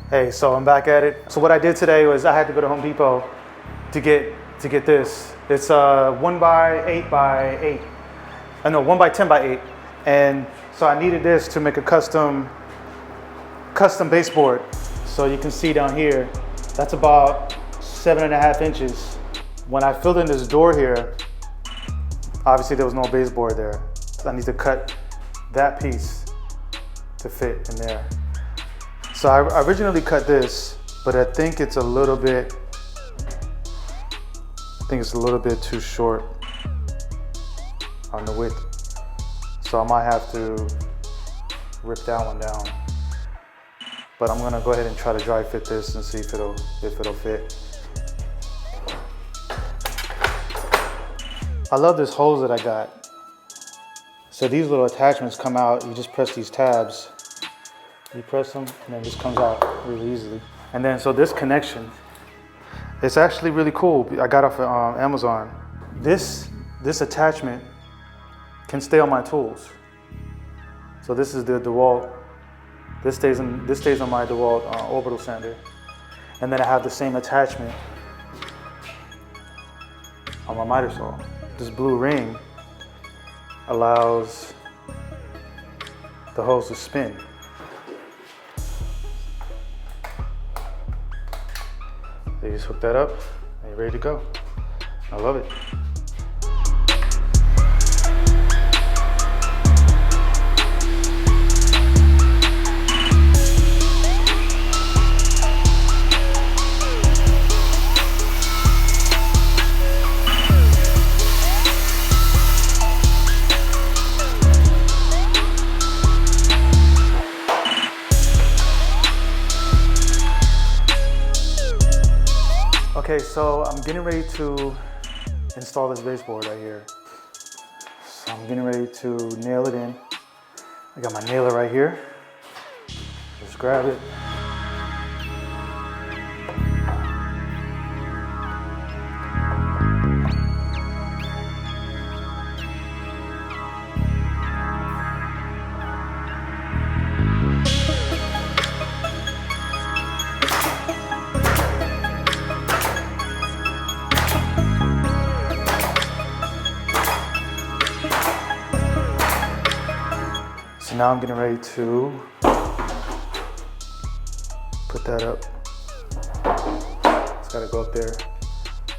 Hey, so I'm back at it. So what I did today was I had to go to Home Depot to get this. It's 1 by 8 by 8. No, 1 by 10 by 8. And so I needed this to make a custom baseboard. So you can see down here, that's about 7.5 inches. When I filled in this door here, obviously there was no baseboard there. So I need to cut that piece to fit in there. So I originally cut this, but I think it's a little bit too short on the width. So I might have to rip that one down. But I'm gonna go ahead and try to dry fit this and see if it'll fit. I love this hose that I got. So these little attachments come out, you just press these tabs. You press them and then it just comes out really easily. And then so this connection, it's actually really cool. I got off of Amazon. This attachment can stay on my tools. So this is the DeWalt. This stays on my DeWalt orbital sander. And then I have the same attachment on my miter saw. This blue ring allows the hose to spin. You just hook that up and you're ready to go. I love it. Okay, so I'm getting ready to install this baseboard right here. So I'm getting ready to nail it in. I got my nailer right here. Just grab it. So now I'm getting ready to put that up. It's gotta go up there.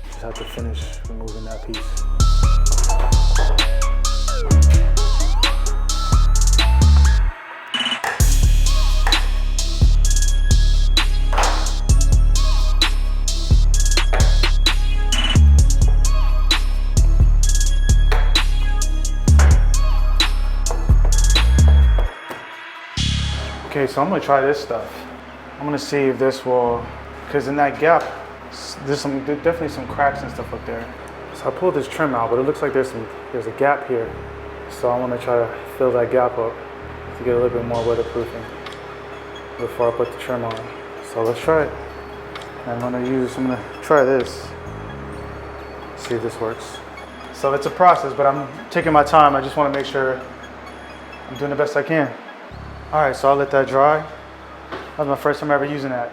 Just have to finish removing that piece. Okay, so I'm gonna try this stuff. I'm gonna see if this will, because in that gap, there's definitely some cracks and stuff up there. So I pulled this trim out, but it looks like there's a gap here. So I wanna try to fill that gap up to get a little bit more weatherproofing before I put the trim on. So let's try it. I'm gonna try this, see if this works. So it's a process, but I'm taking my time. I just wanna make sure I'm doing the best I can. All right, so I'll let that dry. That was my first time ever using that.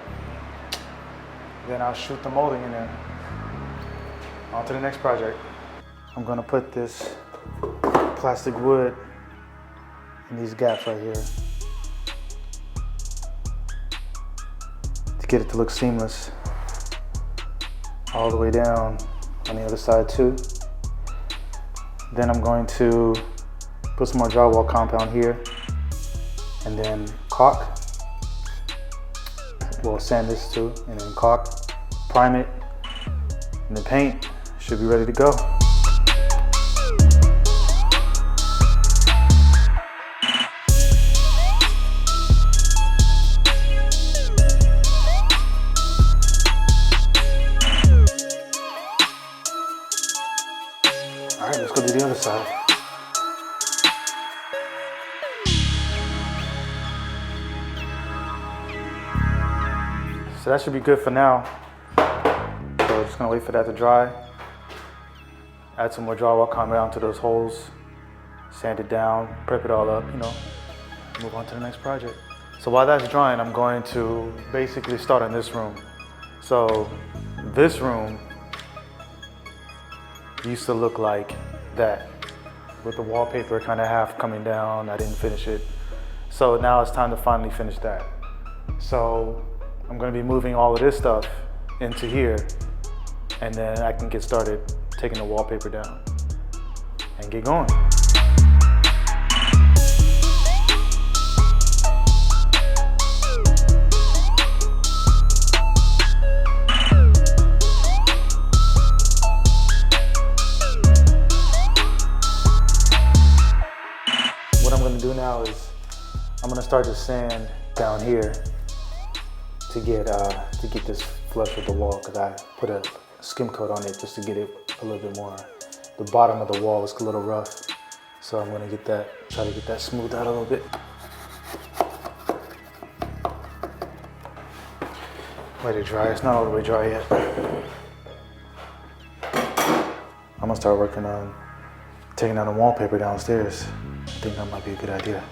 Then I'll shoot the molding in there. On to the next project. I'm gonna put this plastic wood in these gaps right here to get it to look seamless all the way down on the other side too. Then I'm going to put some more drywall compound here and then caulk. We'll sand this too, and then caulk, prime it, and then paint. Should be ready to go. All right, let's go do the other side. So that should be good for now. So we're just gonna wait for that to dry. Add some more drywall compound to those holes, sand it down, prep it all up, you know, move on to the next project. So while that's drying, I'm going to basically start on this room. So this room used to look like that, with the wallpaper kind of half coming down. I didn't finish it. So now it's time to finally finish that. So I'm gonna be moving all of this stuff into here, and then I can get started taking the wallpaper down and get going. What I'm gonna do now is I'm gonna start to sand down here to get this flush with the wall, because I put a skim coat on it just to get it a little bit more. The bottom of the wall is a little rough, so I'm gonna try to get that smoothed out a little bit. Let it dry. It's not all the way dry yet. I'm gonna start working on taking down the wallpaper downstairs. I think that might be a good idea.